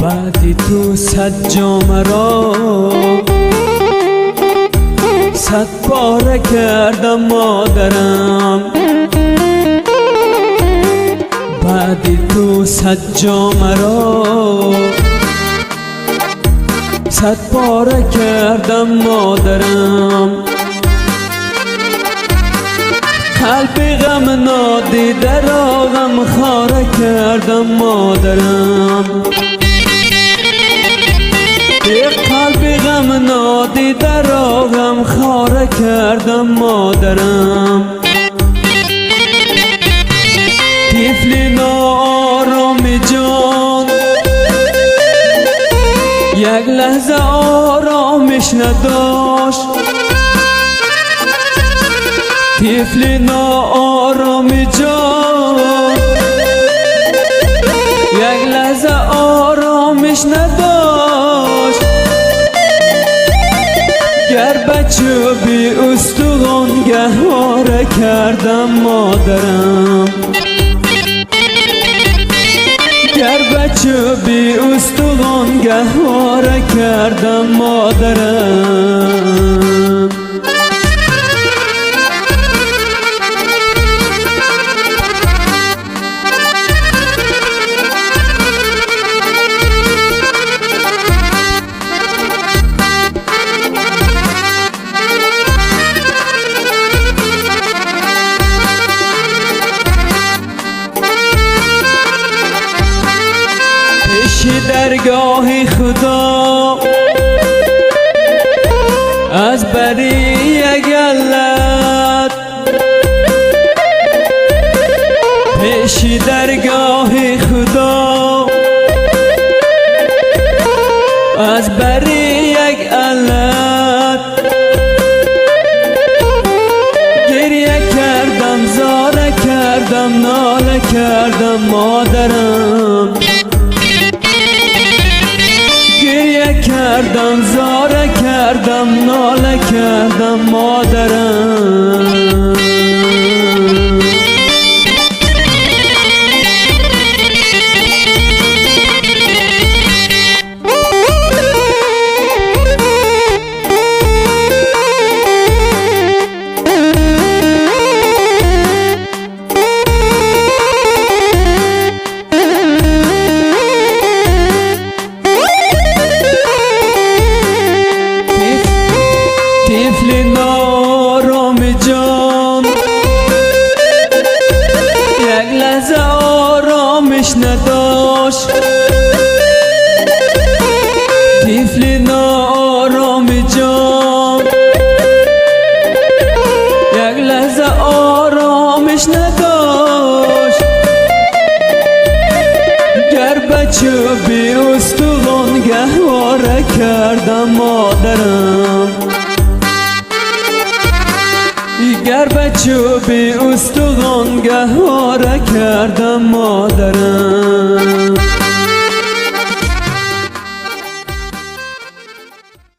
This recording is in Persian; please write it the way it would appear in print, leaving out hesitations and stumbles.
بعدی تو صد جام را صد باره کردم مادرم، بعدی تو صد جام را صد باره کردم مادرم. قلبی غم نادیده را غم خواره کردم مادرم، قلبی غم نادیده را غم خواره کردم مادرم. طفلی ناآرامی جان یک لحظه آرامش نداشت، طفلی ناآرامی جان یک لحظه آرامش نداشت. گر بچه بی استخوان گهواره کردم مادرم، گر بچه بی استخوان گهواره کردم مادرم. درگاه خدا از بری گلت، پیش درگاه خدا از بری گلت. گریه کردم زاره کردم ناله کردم مادرم، گریه کردم زاره کردم ناله کردم مادرم. طفلی ناآرامی جان یک لحظه آرامش نداشت، طفلی ناآرامی جان یک لحظه آرامش نداشت. گر بچه بی استخوان گهواره کردم مادرم، گر بچه بی استخوان گهواره کردم مادرم.